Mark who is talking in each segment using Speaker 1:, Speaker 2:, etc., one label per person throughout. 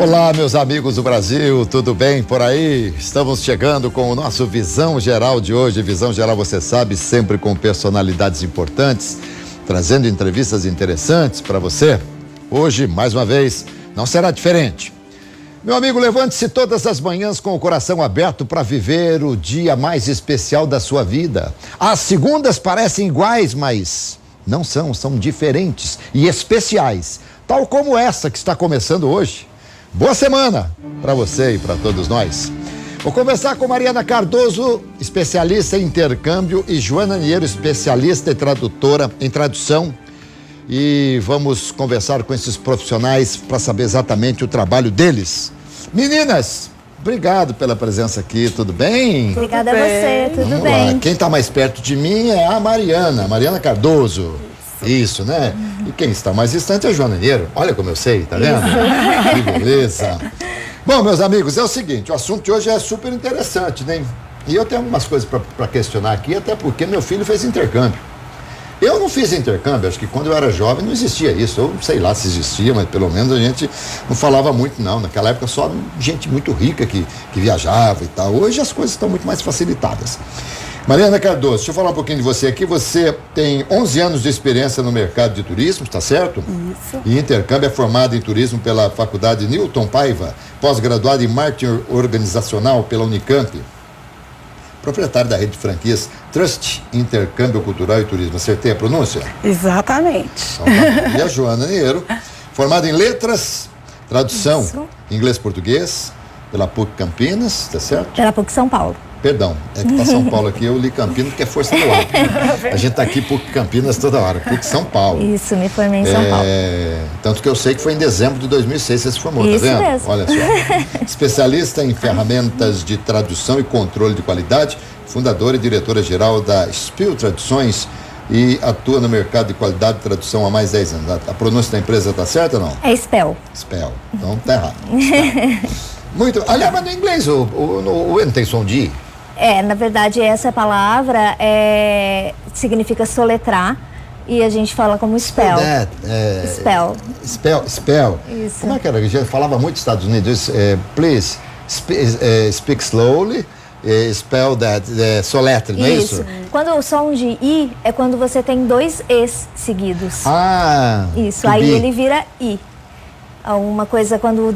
Speaker 1: Olá, meus amigos do Brasil, tudo bem por aí? Estamos chegando com o nosso Visão Geral de hoje. Visão Geral, você sabe, sempre com personalidades importantes, trazendo entrevistas interessantes para você. Hoje, mais uma vez, não será diferente. Meu amigo, levante-se todas as manhãs com o coração aberto para viver o dia mais especial da sua vida. As segundas parecem iguais, mas não são, são diferentes e especiais, tal como essa que está começando hoje. Boa semana para você e para todos nós. Vou conversar com Mariana Cardoso, especialista em intercâmbio, e Joana Niero, especialista e tradutora em tradução. E vamos conversar com esses profissionais para saber exatamente o trabalho deles. Meninas, obrigado pela presença aqui, tudo bem?
Speaker 2: Obrigada a você, tudo bem.
Speaker 1: Quem está mais perto de mim é a Mariana Cardoso. Isso, né? E quem está mais distante é a Joana Niero. Olha como eu sei, tá vendo? Que beleza. Bom, meus amigos, é o seguinte, o assunto de hoje é super interessante, né? E eu tenho algumas coisas para questionar aqui, até porque meu filho fez intercâmbio. Eu não fiz intercâmbio, acho que quando eu era jovem não existia isso. Eu sei lá se existia, mas pelo menos a gente não falava muito, não. Naquela época só gente muito rica que viajava e tal. Hoje as coisas estão muito mais facilitadas. Mariana Cardoso, deixa eu falar um pouquinho de você aqui. Você tem 11 anos de experiência no mercado de turismo, está certo?
Speaker 2: Isso.
Speaker 1: E intercâmbio é formado em turismo pela Faculdade Newton Paiva, pós-graduado em marketing organizacional pela Unicamp. Proprietário da rede de franquias Trust Intercâmbio Cultural e Turismo. Acertei a pronúncia?
Speaker 2: Exatamente.
Speaker 1: Então, e a Joana Niero, formada em letras, tradução,
Speaker 2: Isso.
Speaker 1: inglês-português, pela PUC Campinas, tá certo?
Speaker 2: Pela PUC São Paulo.
Speaker 1: Perdão, é que tá São Paulo aqui, eu li Campinas porque é força do ar. A gente tá aqui PUC Campinas toda hora, PUC São Paulo.
Speaker 2: Isso, me formei em São Paulo.
Speaker 1: Tanto que eu sei que foi em dezembro de 2006 você se formou,
Speaker 2: Isso
Speaker 1: tá vendo?
Speaker 2: mesmo.
Speaker 1: Olha só. Especialista em ferramentas de tradução e controle de qualidade, fundadora e diretora-geral da Spiel Traduções e atua no mercado de qualidade de tradução há mais de 10 anos. A pronúncia da empresa tá certa ou não?
Speaker 2: É Spell.
Speaker 1: Spell. Então tá errado. Muito. Aliás, mas no inglês o N tem som de I?
Speaker 2: Na verdade, essa palavra significa soletrar e a gente fala como spell.
Speaker 1: Spell.
Speaker 2: Isso.
Speaker 1: Como é que era? A gente falava muito nos Estados Unidos. Please, speak slowly, spell that, soletre, não é isso?
Speaker 2: Quando o som de I é quando você tem dois E's seguidos.
Speaker 1: Isso,
Speaker 2: aí ele vira I. Uma coisa, quando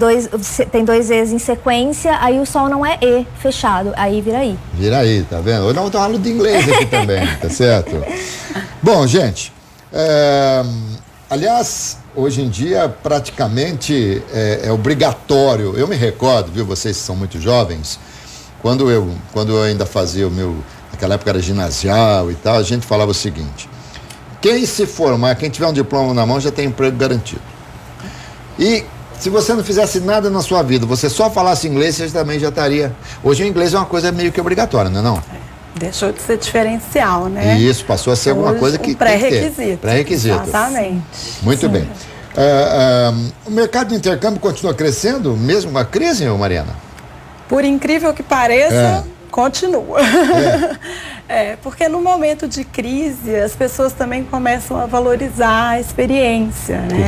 Speaker 2: tem dois E's em sequência, aí o som não é E fechado, aí vira I.
Speaker 1: Vira I, tá vendo? Eu não dou aula de inglês aqui também, tá certo? Bom, gente, aliás, hoje em dia praticamente é obrigatório. Eu me recordo, viu, vocês que são muito jovens, quando eu ainda fazia naquela época era ginasial e tal, a gente falava o seguinte: quem se formar, quem tiver um diploma na mão já tem emprego garantido. E se você não fizesse nada na sua vida, você só falasse inglês, você também já estaria. Hoje o inglês é uma coisa meio que obrigatória, não é não?
Speaker 3: Deixou de ser diferencial, né?
Speaker 1: E isso, passou a ser alguma coisa que
Speaker 3: pré-requisito.
Speaker 1: Pré-requisito.
Speaker 3: Exatamente.
Speaker 1: Muito bem. O mercado de intercâmbio continua crescendo, mesmo com a crise, Mariana?
Speaker 3: Por incrível que pareça, continua. Porque no momento de crise, as pessoas também começam a valorizar a experiência, né?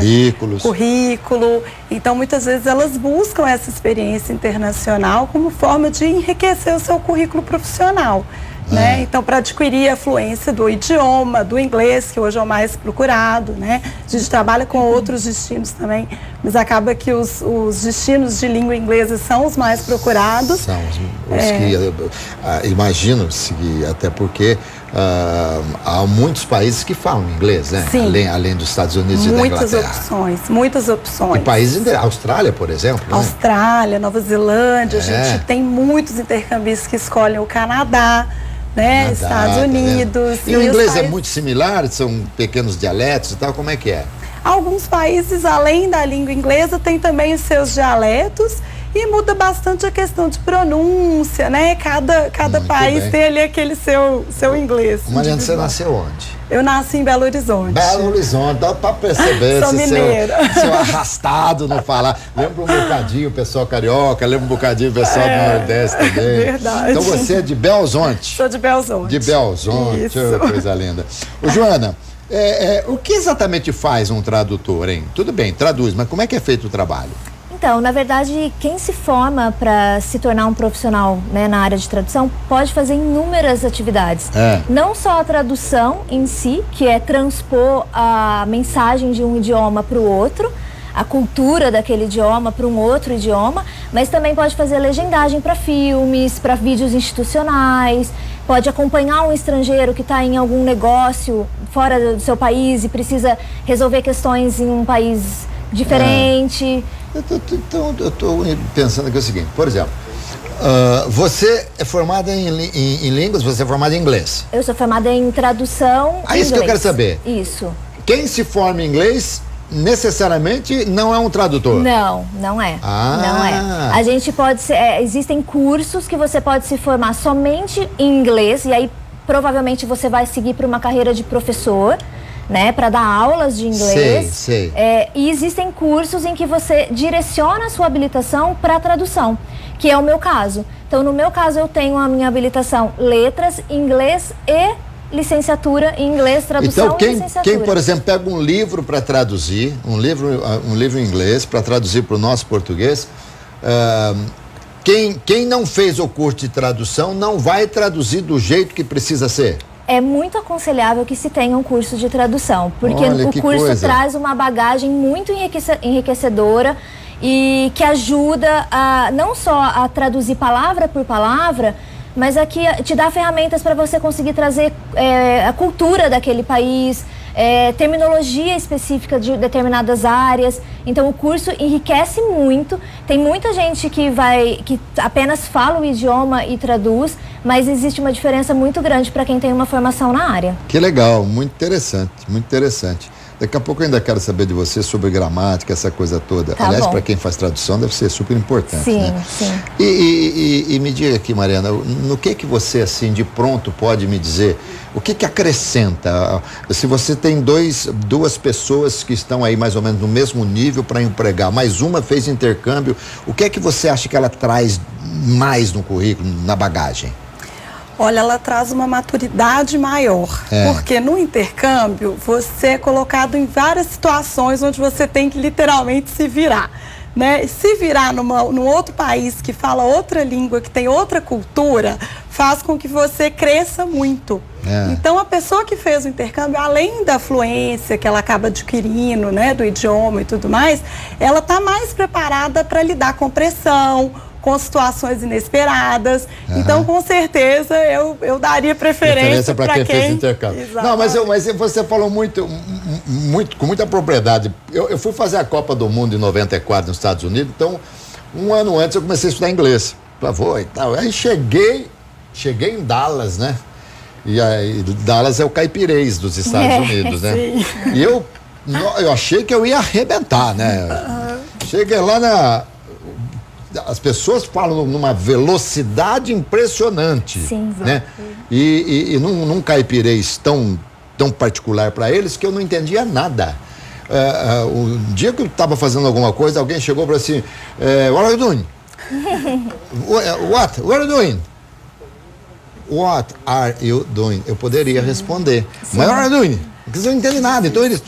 Speaker 3: Currículo. Então, muitas vezes, elas buscam essa experiência internacional como forma de enriquecer o seu currículo profissional. Né? Então, para adquirir a fluência do idioma, do inglês, que hoje é o mais procurado, né? A gente trabalha com outros destinos também, mas acaba que os destinos de língua inglesa são os mais procurados.
Speaker 1: São os que, imagino-se, até porque há muitos países que falam inglês, né?
Speaker 3: Sim.
Speaker 1: Além dos Estados Unidos e da Inglaterra.
Speaker 3: Muitas opções.
Speaker 1: E países, Austrália, por exemplo.
Speaker 3: Austrália, Nova Zelândia, a gente tem muitos intercambistas que escolhem o Canadá, né? Estados Unidos.
Speaker 1: E o inglês é muito similar, são pequenos dialetos e tal, como é que é?
Speaker 3: Alguns países, além da língua inglesa, tem também os seus dialetos e muda bastante a questão de pronúncia, né? Cada país tem ali aquele seu inglês.
Speaker 1: Mariana, você nasceu onde?
Speaker 3: Eu nasci em Belo Horizonte.
Speaker 1: Belo Horizonte, dá pra perceber.
Speaker 3: Sou mineira.
Speaker 1: Seu arrastado não falar. Lembra um bocadinho o pessoal carioca, lembra um bocadinho o pessoal do Nordeste também.
Speaker 3: Verdade.
Speaker 1: Então você é de Belo Horizonte?
Speaker 3: Sou de Belo Horizonte.
Speaker 1: De Belo Horizonte,
Speaker 3: Isso.
Speaker 1: Coisa linda. Ô, Joana, o que exatamente faz um tradutor, hein? Tudo bem, traduz, mas como é que é feito o trabalho?
Speaker 2: Então, na verdade, quem se forma para se tornar um profissional, né, na área de tradução pode fazer inúmeras atividades. Não só a tradução em si, que é transpor a mensagem de um idioma para o outro, a cultura daquele idioma para um outro idioma, mas também pode fazer legendagem para filmes, para vídeos institucionais, pode acompanhar um estrangeiro que está em algum negócio fora do seu país e precisa resolver questões em um país diferente.
Speaker 1: Então, eu estou pensando aqui o seguinte, por exemplo, você é formada em línguas, você é formada em inglês?
Speaker 2: Eu sou formada em tradução em
Speaker 1: isso que eu quero saber.
Speaker 2: Isso.
Speaker 1: Quem se forma em inglês necessariamente não é um tradutor?
Speaker 2: Não, não é. Não é. A gente pode ser, existem cursos que você pode se formar somente em inglês e aí provavelmente você vai seguir para uma carreira de professor, né, para dar aulas de inglês.
Speaker 1: Sei.
Speaker 2: E existem cursos em que você direciona a sua habilitação para tradução, que é o meu caso. Então, no meu caso, eu tenho a minha habilitação letras, inglês e licenciatura em inglês, tradução
Speaker 1: então,
Speaker 2: e licenciatura.
Speaker 1: Quem, por exemplo, pega um livro para traduzir, um livro em inglês para traduzir para o nosso português, quem não fez o curso de tradução não vai traduzir do jeito que precisa ser?
Speaker 2: É muito aconselhável que se tenha um curso de tradução, porque o curso traz uma bagagem muito enriquecedora e que ajuda não só a traduzir palavra por palavra, mas aqui te dá ferramentas para você conseguir trazer a cultura daquele país, terminologia específica de determinadas áreas. Então o curso enriquece muito. Tem muita gente que apenas fala o idioma e traduz, mas existe uma diferença muito grande para quem tem uma formação na área.
Speaker 1: Que legal, muito interessante, muito interessante. Daqui a pouco eu ainda quero saber de você sobre gramática, essa coisa toda.
Speaker 2: Tá.
Speaker 1: Aliás, para quem faz tradução deve ser super importante,
Speaker 2: sim,
Speaker 1: né?
Speaker 2: Sim.
Speaker 1: E me diga aqui, Mariana, no que você, assim, de pronto pode me dizer, o que acrescenta? Se você tem duas pessoas que estão aí mais ou menos no mesmo nível para empregar, mais uma fez intercâmbio, o que é que você acha que ela traz mais no currículo, na bagagem?
Speaker 3: Olha, ela traz uma maturidade maior, porque no intercâmbio você é colocado em várias situações onde você tem que literalmente se virar, né? Se virar num outro país que fala outra língua, que tem outra cultura, faz com que você cresça muito. Então, a pessoa que fez o intercâmbio, além da fluência que ela acaba adquirindo, né, do idioma e tudo mais, ela está mais preparada para lidar com pressão, com situações inesperadas. Então, com certeza, eu daria preferência para quem
Speaker 1: fez intercâmbio. Não, mas você falou com muita propriedade. Eu fui fazer a Copa do Mundo em 94 nos Estados Unidos, então, um ano antes eu comecei a estudar inglês. E tal. Aí cheguei em Dallas, né? E aí, Dallas é o caipirês dos Estados Unidos, né?
Speaker 3: Sim.
Speaker 1: E eu achei que eu ia arrebentar, né? Cheguei lá as pessoas falam numa velocidade impressionante,
Speaker 2: sim,
Speaker 1: né? E num caipirês tão particular para eles que eu não entendia nada. O dia que eu estava fazendo alguma coisa, alguém chegou para assim, what are you doing? What are you doing? What are you doing? Eu poderia responder, mas what are you doing? Porque você não entende nada. Então eles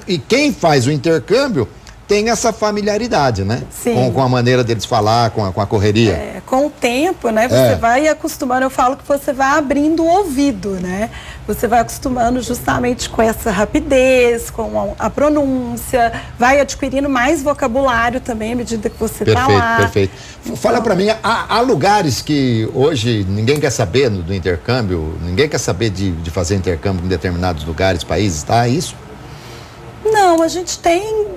Speaker 1: e quem faz o intercâmbio tem essa familiaridade, né?
Speaker 3: Sim.
Speaker 1: Com a maneira deles falar, com a correria.
Speaker 3: Com o tempo, né? Você vai acostumando, eu falo que você vai abrindo o ouvido, né? Você vai acostumando justamente com essa rapidez, com a pronúncia, vai adquirindo mais vocabulário também à medida que você está lá.
Speaker 1: Perfeito. Então, fala para mim, há lugares que hoje ninguém quer saber do intercâmbio, ninguém quer saber de fazer intercâmbio em determinados lugares, países, tá? Isso?
Speaker 3: Não, a gente tem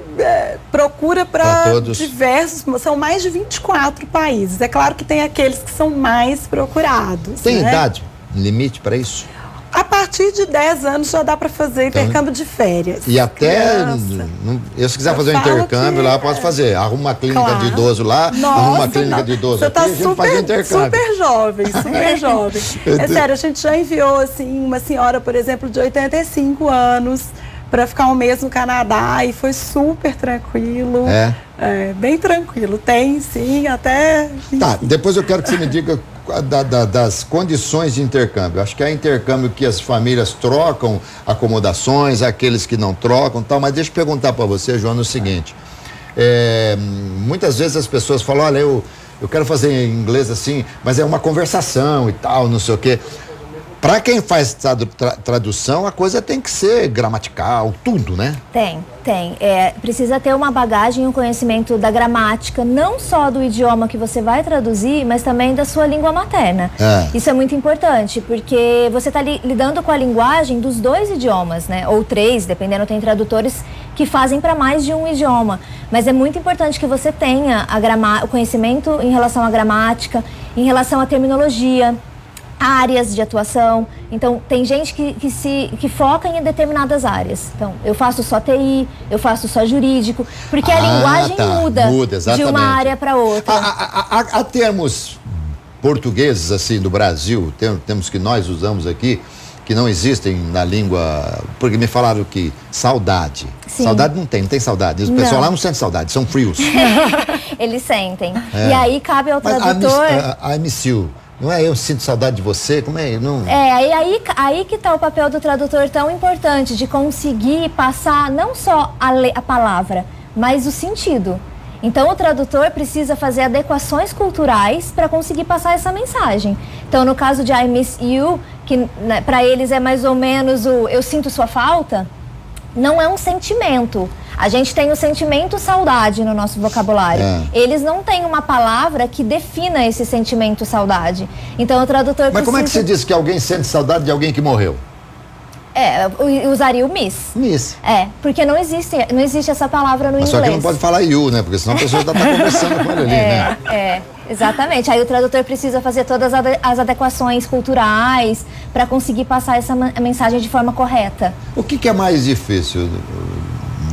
Speaker 3: procura para diversos, são mais de 24 países. É claro que tem aqueles que são mais procurados.
Speaker 1: Tem,
Speaker 3: né?
Speaker 1: idade, limite para isso?
Speaker 3: A partir de 10 anos já dá para fazer intercâmbio de férias.
Speaker 1: E até, se quiser fazer um intercâmbio lá, posso fazer. Arruma uma clínica de idoso lá, arruma uma clínica de idoso aqui, a gente faz intercâmbio.
Speaker 3: Super jovem, super jovem. É sério, a gente já enviou, assim, uma senhora, por exemplo, de 85 anos, para ficar um mês no Canadá e foi super tranquilo. Bem tranquilo. Tem, sim, até...
Speaker 1: Tá, depois eu quero que você me diga das condições de intercâmbio. Acho que há intercâmbio que as famílias trocam acomodações, aqueles que não trocam, tal, mas deixa eu perguntar para você, Joana, o seguinte, muitas vezes as pessoas falam, olha, eu quero fazer em inglês assim, mas é uma conversação e tal, não sei o quê. Para quem faz tradução, a coisa tem que ser gramatical, tudo, né?
Speaker 2: Tem. Precisa ter uma bagagem, um conhecimento da gramática, não só do idioma que você vai traduzir, mas também da sua língua materna. Isso é muito importante, porque você está lidando com a linguagem dos 2 idiomas, né? Ou 3, dependendo, tem tradutores que fazem para mais de um idioma. Mas é muito importante que você tenha o conhecimento em relação à gramática, em relação à terminologia, áreas de atuação. Então, tem gente que foca em determinadas áreas. Então, eu faço só TI, eu faço só jurídico, porque a linguagem muda de uma área para outra.
Speaker 1: Há termos portugueses, assim, do Brasil, termos que nós usamos aqui, que não existem na língua, porque me falaram que saudade. Sim. Saudade não tem saudade. O pessoal lá não sente saudade, são frios.
Speaker 2: Eles sentem. E aí cabe ao tradutor...
Speaker 1: I miss you. Não é eu sinto saudade de você? Como é? Não...
Speaker 2: aí que está o papel do tradutor tão importante, de conseguir passar não só a palavra, mas o sentido. Então o tradutor precisa fazer adequações culturais para conseguir passar essa mensagem. Então no caso de I miss you, que né, para eles é mais ou menos o eu sinto sua falta, não é um sentimento. A gente tem o sentimento saudade no nosso vocabulário. Eles não têm uma palavra que defina esse sentimento saudade. Então o tradutor
Speaker 1: Mas como é que se diz que alguém sente saudade de alguém que morreu?
Speaker 2: Usaria o miss.
Speaker 1: Miss.
Speaker 2: Porque não existe essa palavra no inglês.
Speaker 1: Só que não pode falar you, né? Porque senão a pessoa está conversando com ele ali, né?
Speaker 2: Exatamente. Aí o tradutor precisa fazer todas as adequações culturais para conseguir passar essa mensagem de forma correta.
Speaker 1: O que é mais difícil,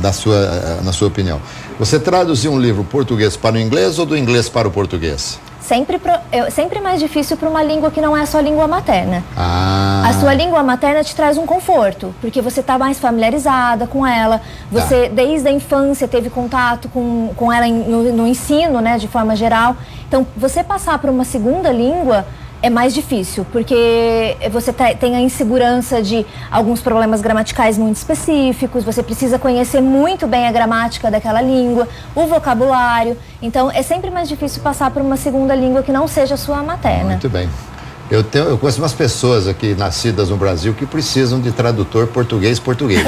Speaker 1: na sua opinião? Você traduzir um livro português para o inglês ou do inglês para o português?
Speaker 2: Sempre mais difícil para uma língua que não é a sua língua materna. A sua língua materna te traz um conforto, porque você está mais familiarizada com ela, você desde a infância teve contato com ela no ensino, né, de forma geral. Então, você passar para uma segunda língua é mais difícil, porque você tem a insegurança de alguns problemas gramaticais muito específicos, você precisa conhecer muito bem a gramática daquela língua, o vocabulário. Então, é sempre mais difícil passar por uma segunda língua que não seja a sua materna.
Speaker 1: Muito bem. Eu conheço umas pessoas aqui nascidas no Brasil que precisam de tradutor português, porque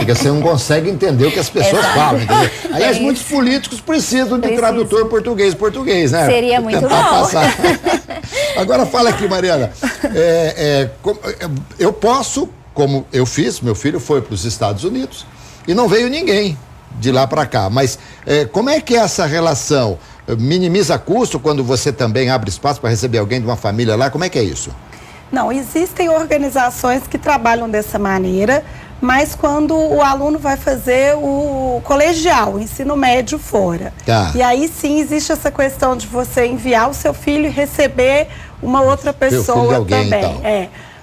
Speaker 1: você não consegue entender o que as pessoas falam, entendeu? Aliás, muitos políticos precisam de tradutor português, né?
Speaker 2: Seria muito bom.
Speaker 1: Passar. Agora fala aqui, Mariana, eu posso, como eu fiz, meu filho foi para os Estados Unidos e não veio ninguém de lá para cá, mas como é que é essa relação? Minimiza custo quando você também abre espaço para receber alguém de uma família lá? Como é que é isso?
Speaker 3: Não, existem organizações que trabalham dessa maneira, mas quando o aluno vai fazer o colegial, o ensino médio fora. E aí sim existe essa questão de você enviar o seu filho e receber uma outra pessoa também. Então.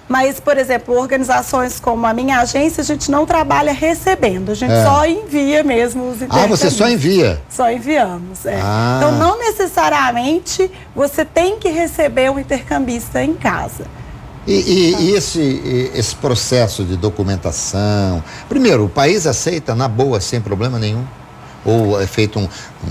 Speaker 3: Mas, por exemplo, organizações como a minha agência, a gente não trabalha recebendo, a gente só envia mesmo os intercambistas.
Speaker 1: Você só envia?
Speaker 3: Só enviamos, Então, não necessariamente você tem que receber um intercambista em casa.
Speaker 1: E esse processo de documentação, primeiro, o país aceita na boa, sem problema nenhum? Ou é feito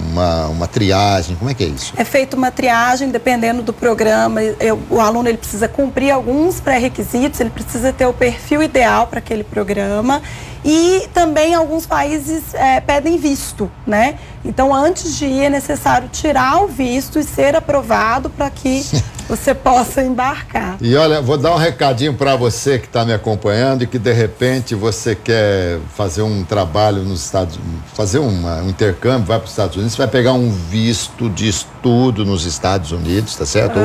Speaker 1: uma triagem? Como é que é isso?
Speaker 3: É feita uma triagem, dependendo do programa. O aluno ele precisa cumprir alguns pré-requisitos, ele precisa ter o perfil ideal para aquele programa. E também alguns países pedem visto, né? Então, antes de ir, é necessário tirar o visto e ser aprovado para que você possa embarcar.
Speaker 1: E olha, vou dar um recadinho para você que está me acompanhando e que de repente você quer fazer um trabalho nos Estados Unidos, fazer um intercâmbio, vai para os Estados Unidos, você vai pegar um visto de estudo nos Estados Unidos, tá certo?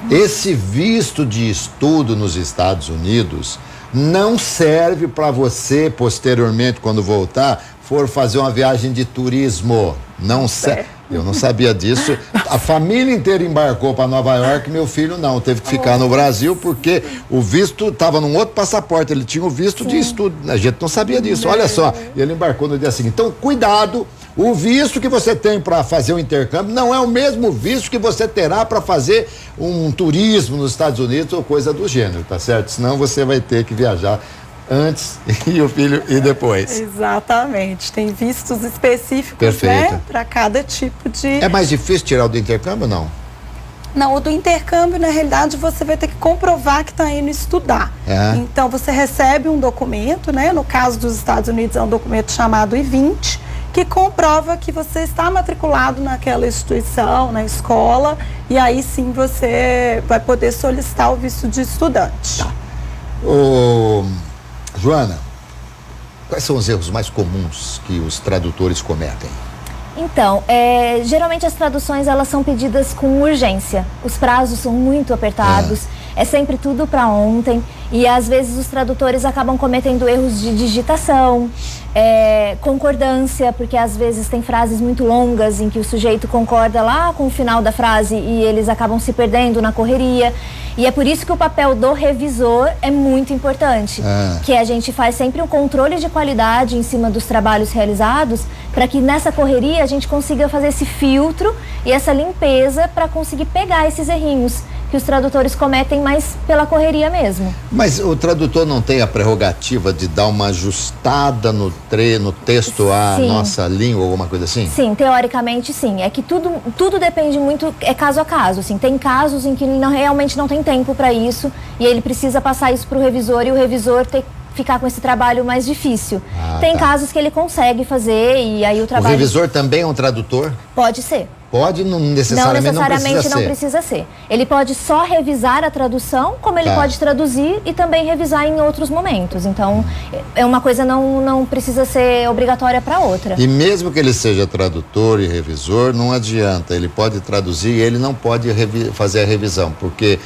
Speaker 1: Esse visto de estudo nos Estados Unidos não serve para você, posteriormente, quando voltar, for fazer uma viagem de turismo. Não serve. Eu não sabia disso. A família inteira embarcou para Nova York, meu filho não. Teve que ficar no Brasil porque o visto estava num outro passaporte. Ele tinha o visto de estudo. A gente não sabia disso. Olha só. E ele embarcou no dia seguinte. Então, cuidado. O visto que você tem para fazer o intercâmbio não é o mesmo visto que você terá para fazer um turismo nos Estados Unidos ou coisa do gênero, tá certo? Senão você vai ter que viajar antes e o filho e depois.
Speaker 3: Exatamente. Tem vistos específicos, né, para cada tipo de...
Speaker 1: É mais difícil tirar o do intercâmbio ou não?
Speaker 3: Não, o do intercâmbio, na realidade, você vai ter que comprovar que está indo estudar. Então, você recebe um documento, né? No caso dos Estados Unidos, é um documento chamado I-20, que comprova que você está matriculado naquela instituição, na escola, e aí sim você vai poder solicitar o visto de estudante.
Speaker 1: Tá. Joana, quais são os erros mais comuns que os tradutores cometem?
Speaker 2: Então, geralmente as traduções elas são pedidas com urgência. Os prazos são muito apertados, é sempre tudo para ontem e às vezes os tradutores acabam cometendo erros de digitação, concordância, porque às vezes tem frases muito longas em que o sujeito concorda lá com o final da frase e eles acabam se perdendo na correria. E é por isso que o papel do revisor é muito importante, que a gente faz sempre um controle de qualidade em cima dos trabalhos realizados, para que nessa correria a gente consiga fazer esse filtro e essa limpeza para conseguir pegar esses errinhos que os tradutores cometem, mas pela correria mesmo.
Speaker 1: Mas o tradutor não tem a prerrogativa de dar uma ajustada no texto à nossa língua, alguma coisa assim?
Speaker 2: Sim, teoricamente sim. É que tudo depende muito, é caso a caso. Assim. Tem casos em que ele realmente não tem tempo para isso e ele precisa passar isso para o revisor e o revisor ficar com esse trabalho mais difícil. Tem casos que ele consegue fazer e aí o trabalho...
Speaker 1: O revisor também é um tradutor?
Speaker 2: Pode ser.
Speaker 1: Pode, não necessariamente
Speaker 2: não precisa ser. Ele pode só revisar a tradução, como ele pode traduzir e também revisar em outros momentos. Então, uma coisa não precisa ser obrigatória para outra.
Speaker 1: E mesmo que ele seja tradutor e revisor, não adianta. Ele pode traduzir e ele não pode fazer a revisão, porque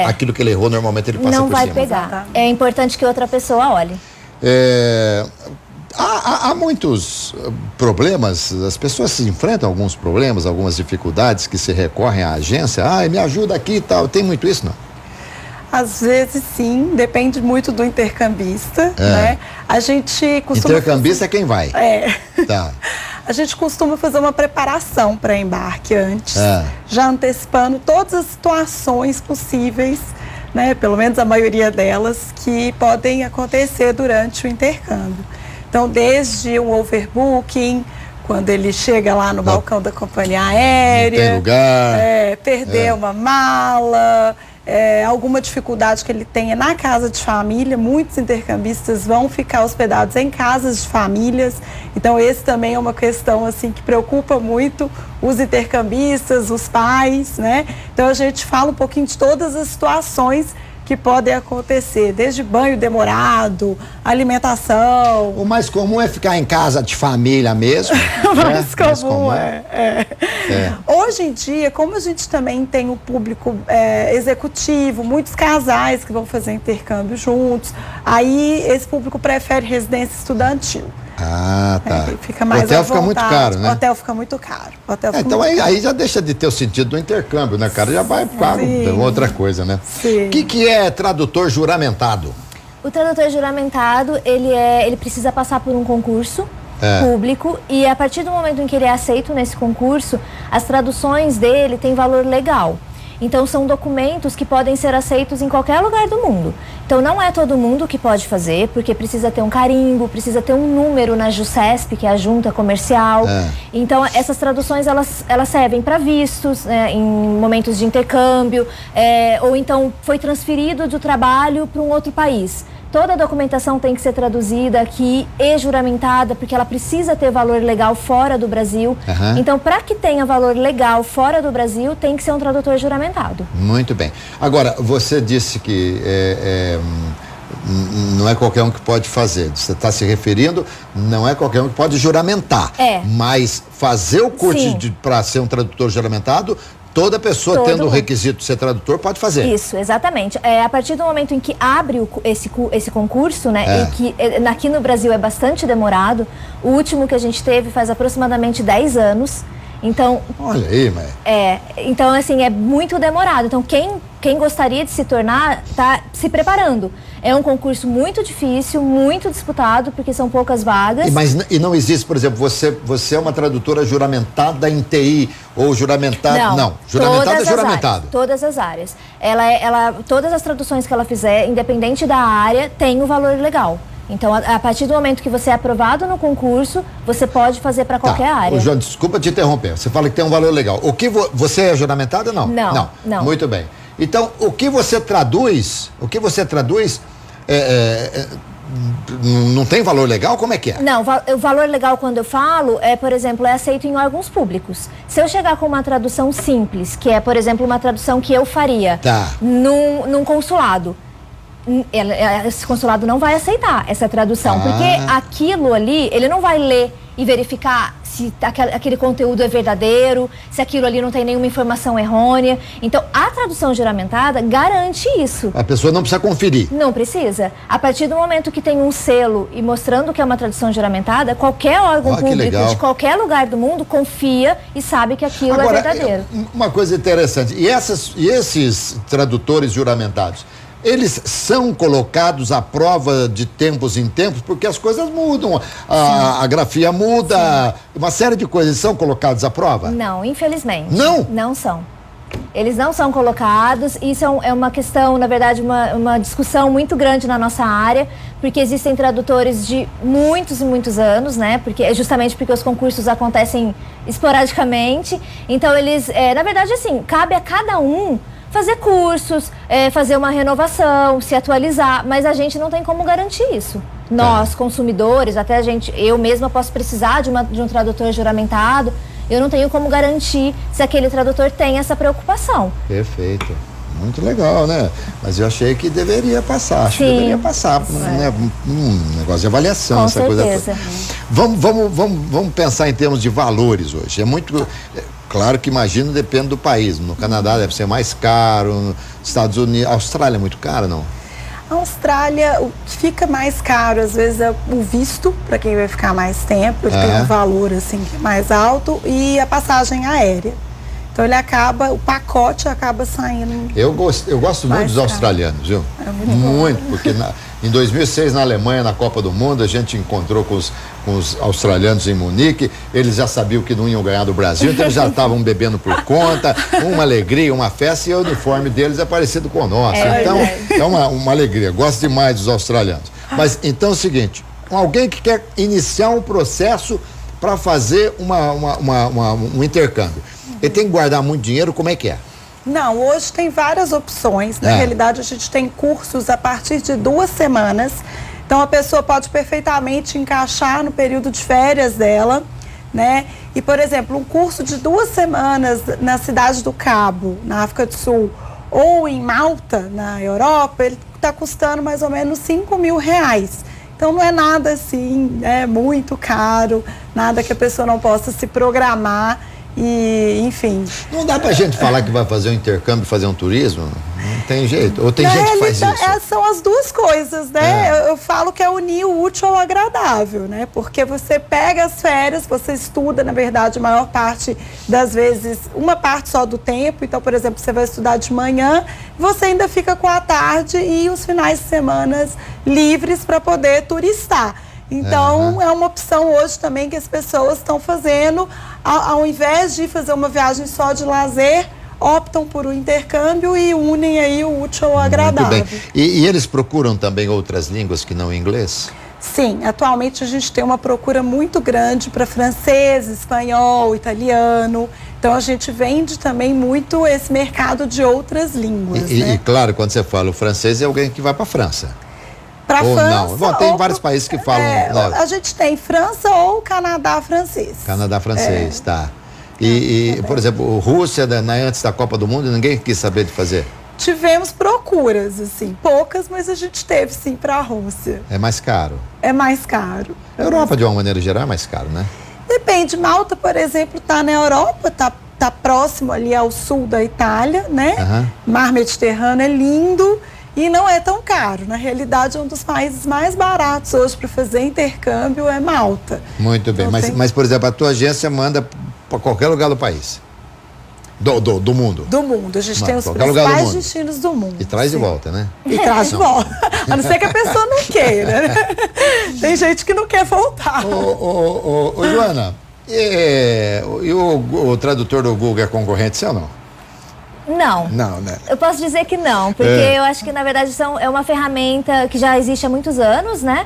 Speaker 1: aquilo que ele errou, normalmente ele passa por cima.
Speaker 2: Não vai pegar. É importante que outra pessoa olhe.
Speaker 1: Há muitos problemas, as pessoas se enfrentam a alguns problemas, algumas dificuldades que se recorrem à agência. Me ajuda aqui e tal. Tem muito isso, não?
Speaker 3: Às vezes sim, depende muito do intercambista, né? A gente costuma...
Speaker 1: Intercambista é quem vai? Tá.
Speaker 3: A gente costuma fazer uma preparação para embarque antes, já antecipando todas as situações possíveis, né? Pelo menos a maioria delas, que podem acontecer durante o intercâmbio. Então, desde o overbooking, quando ele chega lá no balcão da companhia aérea,
Speaker 1: não tem lugar,
Speaker 3: perder uma mala, alguma dificuldade que ele tenha na casa de família. Muitos intercambistas vão ficar hospedados em casas de famílias. Então, esse também é uma questão assim, que preocupa muito os intercambistas, os pais, né? Então, a gente fala um pouquinho de todas as situações que podem acontecer, desde banho demorado, alimentação.
Speaker 1: O mais comum é ficar em casa de família mesmo.
Speaker 3: O mais comum Hoje em dia, como a gente também tem o público executivo, muitos casais que vão fazer intercâmbio juntos, aí esse público prefere residência estudantil.
Speaker 1: Tá.
Speaker 3: Fica mais
Speaker 1: o hotel fica muito caro, né?
Speaker 3: O hotel fica muito caro.
Speaker 1: Então aí já deixa de ter o sentido do intercâmbio, né, cara? Já vai para outra coisa, né?
Speaker 3: Sim.
Speaker 1: O que é tradutor juramentado?
Speaker 2: O tradutor juramentado, ele precisa passar por um concurso público e a partir do momento em que ele é aceito nesse concurso, as traduções dele têm valor legal. Então, são documentos que podem ser aceitos em qualquer lugar do mundo. Então, não é todo mundo que pode fazer, porque precisa ter um carimbo, precisa ter um número na JUCESP, que é a Junta Comercial. Então, essas traduções, elas servem para vistos, em momentos de intercâmbio, ou então foi transferido do trabalho para um outro país. Toda a documentação tem que ser traduzida aqui e juramentada, porque ela precisa ter valor legal fora do Brasil. Então, para que tenha valor legal fora do Brasil, tem que ser um tradutor juramentado.
Speaker 1: Muito bem. Agora, você disse que não é qualquer um que pode fazer. Você está se referindo, não é qualquer um que pode juramentar. Mas fazer o curso para ser um tradutor juramentado, toda pessoa tendo o requisito de ser tradutor pode fazer.
Speaker 2: Isso, exatamente. A partir do momento em que abre esse concurso, né, e que aqui no Brasil é bastante demorado, o último que a gente teve faz aproximadamente 10 anos. Então,
Speaker 1: olha aí, mãe.
Speaker 2: Então, assim, é muito demorado. Então, quem quem gostaria de se tornar está se preparando. É um concurso muito difícil, muito disputado, porque são poucas vagas.
Speaker 1: E não existe, por exemplo, você é uma tradutora juramentada em TI ou juramentada... Não, juramentada é juramentado.
Speaker 2: Todas as áreas. Todas as traduções que ela fizer, independente da área, tem o valor legal. Então, a partir do momento que você é aprovado no concurso, você pode fazer para qualquer área.
Speaker 1: João, desculpa te interromper. Você fala que tem um valor legal. Você é juramentada, não?
Speaker 2: Não.
Speaker 1: Muito bem. Então, o que você traduz, não tem valor legal? Como é que é?
Speaker 2: Não, o valor legal, quando eu falo, por exemplo, é aceito em órgãos públicos. Se eu chegar com uma tradução simples, que é, por exemplo, uma tradução que eu faria num consulado, esse consulado não vai aceitar essa tradução, porque aquilo ali, ele não vai ler e verificar se aquele conteúdo é verdadeiro, se aquilo ali não tem nenhuma informação errônea. Então, a tradução juramentada garante isso.
Speaker 1: A pessoa não precisa conferir.
Speaker 2: Não precisa. A partir do momento que tem um selo e mostrando que é uma tradução juramentada, qualquer órgão público de qualquer lugar do mundo confia e sabe que aquilo é verdadeiro.
Speaker 1: Uma coisa interessante, e esses tradutores juramentados, eles são colocados à prova de tempos em tempos, porque as coisas mudam, a grafia muda, uma série de coisas. São colocados à prova?
Speaker 2: Não, infelizmente.
Speaker 1: Não?
Speaker 2: Não são. Eles não são colocados. Isso é uma questão, na verdade, uma discussão muito grande na nossa área, porque existem tradutores de muitos e muitos anos, né? Justamente porque os concursos acontecem esporadicamente. Então, eles, na verdade, assim, cabe a cada um fazer cursos, fazer uma renovação, se atualizar, mas a gente não tem como garantir isso. Nós, consumidores, até eu mesma posso precisar de um tradutor juramentado, eu não tenho como garantir se aquele tradutor tem essa preocupação.
Speaker 1: Perfeito. Muito legal, né? Mas eu achei que deveria passar. Acho que deveria passar, né? Um negócio de avaliação,
Speaker 2: com
Speaker 1: essa
Speaker 2: certeza.
Speaker 1: Coisa toda. Vamos pensar em termos de valores hoje. É muito... Claro que imagino, depende do país. No Canadá deve ser mais caro, nos Estados Unidos... A Austrália é muito cara, não?
Speaker 3: A Austrália, o que fica mais caro, às vezes, é o visto, para quem vai ficar mais tempo. Ele tem um valor, assim, mais alto. E a passagem aérea. Então, o pacote acaba saindo...
Speaker 1: Eu gosto muito dos australianos, viu? Muito, porque em 2006, na Alemanha, na Copa do Mundo, a gente encontrou com os australianos em Munique. Eles já sabiam que não iam ganhar do Brasil, então eles já estavam bebendo por conta, uma alegria, uma festa, e o uniforme deles é parecido com o nosso. Então, é uma alegria. Gosto demais dos australianos. Mas, então, é o seguinte, alguém que quer iniciar um processo para fazer um intercâmbio, ele tem que guardar muito dinheiro, como é que é?
Speaker 3: Não, hoje tem várias opções. Na realidade, a gente tem cursos a partir de 2 semanas. Então, a pessoa pode perfeitamente encaixar no período de férias dela, né? E, por exemplo, um curso de 2 semanas na Cidade do Cabo, na África do Sul, ou em Malta, na Europa, ele está custando mais ou menos R$5.000. Então, não é nada assim, muito caro, nada que a pessoa não possa se programar. E, enfim...
Speaker 1: Não dá pra gente falar que vai fazer um intercâmbio, fazer um turismo? Não tem jeito? Ou tem gente que faz isso?
Speaker 3: São as duas coisas, né? Eu falo que é unir o útil ao agradável, né? Porque você pega as férias, você estuda, na verdade, a maior parte das vezes, uma parte só do tempo. Então, por exemplo, você vai estudar de manhã, você ainda fica com a tarde e os finais de semana livres para poder turistar. Então, é uma opção hoje também que as pessoas estão fazendo, ao invés de fazer uma viagem só de lazer, optam por um intercâmbio e unem aí o útil ao agradável.
Speaker 1: Muito bem. E eles procuram também outras línguas que não o inglês?
Speaker 3: Sim, atualmente a gente tem uma procura muito grande para francês, espanhol, italiano. Então, a gente vende também muito esse mercado de outras línguas.
Speaker 1: E claro, quando você fala o francês, é alguém que vai para a França.
Speaker 3: Para França.
Speaker 1: Não. Bom, tem vários países que falam.
Speaker 3: A gente tem França ou Canadá francês.
Speaker 1: Canadá francês, tá. Por exemplo, Rússia, antes da Copa do Mundo, ninguém quis saber de fazer?
Speaker 3: Tivemos procuras, assim, poucas, mas a gente teve sim para a Rússia.
Speaker 1: É mais caro?
Speaker 3: É mais caro.
Speaker 1: A Europa, de uma maneira geral, é mais caro, né?
Speaker 3: Depende. Malta, por exemplo, está na Europa, tá próximo ali ao sul da Itália, né? Mar Mediterrâneo é lindo. E não é tão caro. Na realidade, um dos países mais baratos hoje para fazer intercâmbio é Malta.
Speaker 1: Muito bem. Então, mas, por exemplo, a tua agência manda para qualquer lugar do país? Do mundo.
Speaker 3: Do mundo. A gente tem os principais destinos do mundo.
Speaker 1: E traz de volta, né?
Speaker 3: E traz de volta. A não ser que a pessoa não queira, né? Tem gente que não quer voltar.
Speaker 1: Ô, Joana, e o tradutor do Google é concorrente seu ou não?
Speaker 2: Não.
Speaker 1: Não, né?
Speaker 2: Eu posso dizer que não, porque eu acho que, na verdade, é uma ferramenta que já existe há muitos anos, né?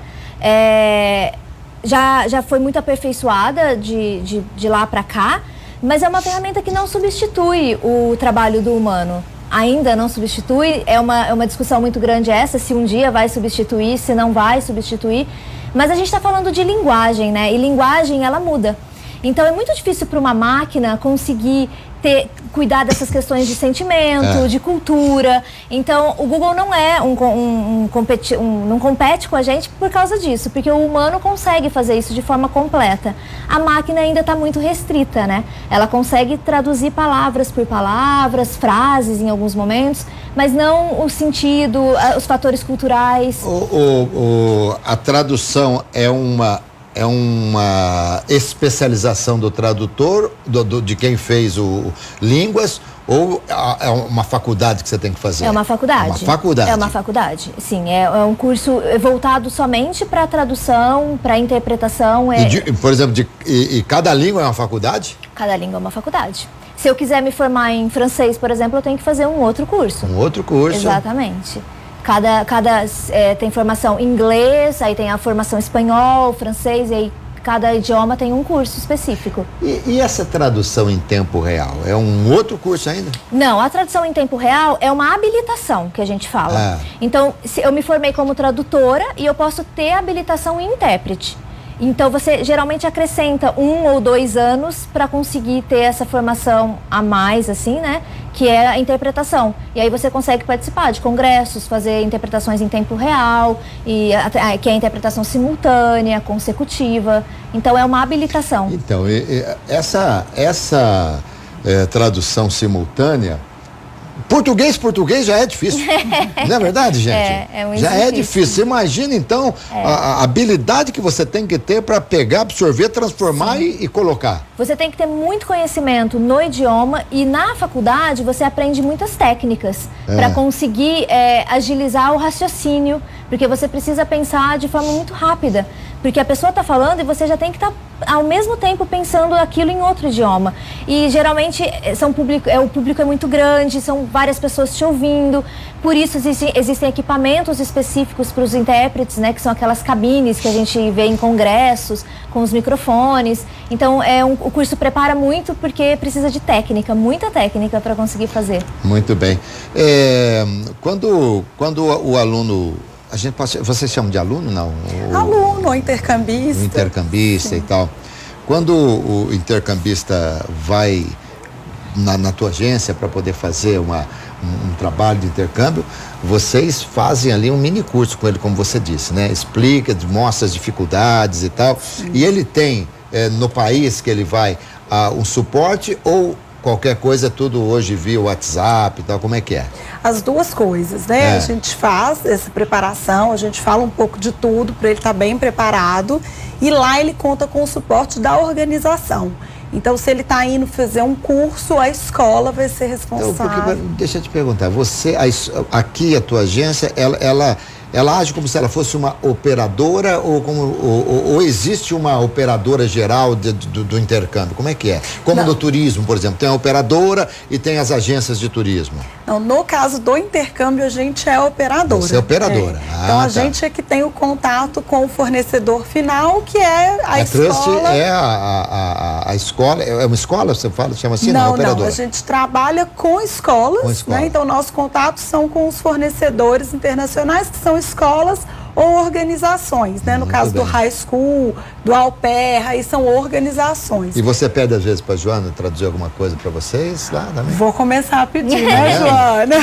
Speaker 2: Já foi muito aperfeiçoada de lá para cá, mas é uma ferramenta que não substitui o trabalho do humano. Ainda não substitui, é uma discussão muito grande essa, se um dia vai substituir, se não vai substituir. Mas a gente está falando de linguagem, né? E linguagem, ela muda. Então é muito difícil para uma máquina conseguir cuidar dessas questões de sentimento, de cultura. Então o Google não não compete com a gente por causa disso, porque o humano consegue fazer isso de forma completa. A máquina ainda está muito restrita, né? Ela consegue traduzir palavras por palavras, frases em alguns momentos, mas não o sentido, os fatores culturais.
Speaker 1: A tradução é uma especialização do tradutor, de quem fez línguas, ou é uma faculdade que você tem que fazer?
Speaker 2: É uma faculdade.
Speaker 1: É uma faculdade?
Speaker 2: É uma faculdade, sim. É um curso voltado somente para tradução, para interpretação.
Speaker 1: Por exemplo, cada língua é uma faculdade?
Speaker 2: Cada língua é uma faculdade. Se eu quiser me formar em francês, por exemplo, eu tenho que fazer um outro curso.
Speaker 1: Um outro curso.
Speaker 2: Exatamente. Tem formação em inglês, aí tem a formação espanhol, francês, e aí cada idioma tem um curso específico.
Speaker 1: E essa tradução em tempo real? É um outro curso ainda?
Speaker 2: Não, a tradução em tempo real é uma habilitação que a gente fala. Então, eu me formei como tradutora e eu posso ter habilitação em intérprete. Então, você geralmente acrescenta 1 ou 2 anos para conseguir ter essa formação a mais, assim, né? Que é a interpretação. E aí você consegue participar de congressos, fazer interpretações em tempo real, que é a interpretação simultânea, consecutiva. Então, é uma habilitação.
Speaker 1: Então, essa tradução simultânea, português já é difícil. Não é verdade, gente?
Speaker 2: É muito
Speaker 1: já
Speaker 2: difícil.
Speaker 1: É difícil. Você imagina, então, a habilidade que você tem que ter para pegar, absorver, transformar e colocar.
Speaker 2: Você tem que ter muito conhecimento no idioma e na faculdade você aprende muitas técnicas para conseguir agilizar o raciocínio, porque você precisa pensar de forma muito rápida. Porque a pessoa está falando e você já tem que estar ao mesmo tempo pensando aquilo em outro idioma. E geralmente o público é muito grande, são várias pessoas te ouvindo. Por isso existem equipamentos específicos para os intérpretes, né, que são aquelas cabines que a gente vê em congressos, com os microfones. Então o curso prepara muito porque precisa de técnica, muita técnica para conseguir fazer.
Speaker 1: Muito bem. Quando o aluno... Vocês chamam de aluno, não?
Speaker 3: Aluno, intercambista.
Speaker 1: O intercambista e tal. Quando o intercambista vai na tua agência para poder fazer um trabalho de intercâmbio, vocês fazem ali um mini curso com ele, como você disse, né? Explica, mostra as dificuldades e tal. Sim. E ele tem, no país que ele vai, um suporte ou qualquer coisa, tudo hoje via WhatsApp e tal, como é que é?
Speaker 3: As duas coisas, né? A gente faz essa preparação, a gente fala um pouco de tudo para ele estar bem preparado e lá ele conta com o suporte da organização. Então, se ele está indo fazer um curso, a escola vai ser responsável.
Speaker 1: Deixa eu te perguntar, aqui a tua agência, ela age como se ela fosse uma operadora ou existe uma operadora geral do intercâmbio? Como é que é? Como no turismo, por exemplo, tem a operadora e tem as agências de turismo.
Speaker 3: Não, no caso do intercâmbio, a gente é operadora.
Speaker 1: Você é operadora.
Speaker 3: Então, a gente é que tem o contato com o fornecedor final, que é a escola.
Speaker 1: Trust é a escola, é uma escola, você fala, chama assim? Não, operadora.
Speaker 3: Não, a gente trabalha com escolas, né? Então, nossos contatos são com os fornecedores internacionais, que são escolas ou organizações, né? No caso do high school, do au pair, aí são organizações.
Speaker 1: E você pede às vezes para a Joana traduzir alguma coisa para vocês lá também?
Speaker 3: Vou começar a pedir, né, Joana?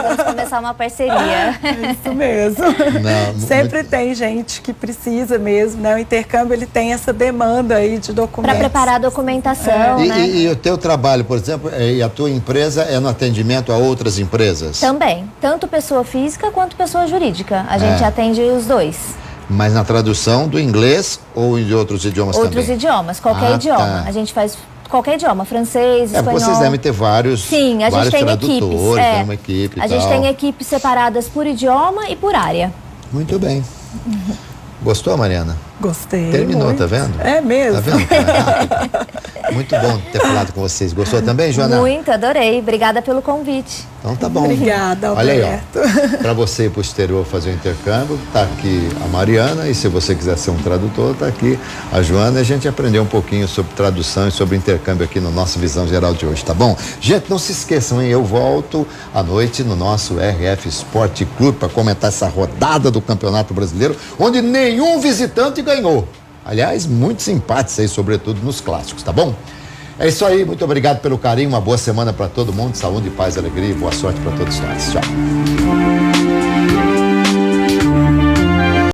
Speaker 2: Vamos começar uma parceria.
Speaker 3: Isso mesmo. Sempre tem gente que precisa mesmo, né? O intercâmbio, ele tem essa demanda aí de documentos.
Speaker 2: Para preparar a documentação, né?
Speaker 1: E o teu trabalho, por exemplo, e a tua empresa é no atendimento a outras empresas?
Speaker 2: Também. Tanto pessoa física quanto pessoa jurídica. A gente atende os dois.
Speaker 1: Mas na tradução do inglês ou de outros idiomas também?
Speaker 2: Outros idiomas, qualquer idioma. A gente faz qualquer idioma, francês, espanhol.
Speaker 1: Vocês devem ter vários.
Speaker 2: Sim, a gente tem equipes.
Speaker 1: Uma equipe.
Speaker 2: A gente tem equipes separadas por idioma e por área.
Speaker 1: Muito bem. Gostou, Mariana?
Speaker 3: Gostei.
Speaker 1: Terminou,
Speaker 3: muito.
Speaker 1: Tá vendo?
Speaker 3: É mesmo.
Speaker 1: Tá vendo? Muito bom ter falado com vocês. Gostou também, Joana?
Speaker 2: Muito, adorei. Obrigada pelo convite.
Speaker 1: Então tá bom.
Speaker 3: Obrigada, Alberto.
Speaker 1: Olha aí, ó. Para você ir pro exterior fazer o intercâmbio, tá aqui a Mariana, e se você quiser ser um tradutor, tá aqui a Joana. A gente aprendeu um pouquinho sobre tradução e sobre intercâmbio aqui no nosso Visão Geral de hoje, tá bom? Gente, não se esqueçam, hein? Eu volto à noite no nosso RF Esporte Clube para comentar essa rodada do Campeonato Brasileiro, onde nenhum visitante ganhou. Aliás, muitos empates aí, sobretudo nos clássicos, tá bom? É isso aí, muito obrigado pelo carinho, uma boa semana para todo mundo, saúde, paz, alegria e boa sorte para todos nós. Tchau.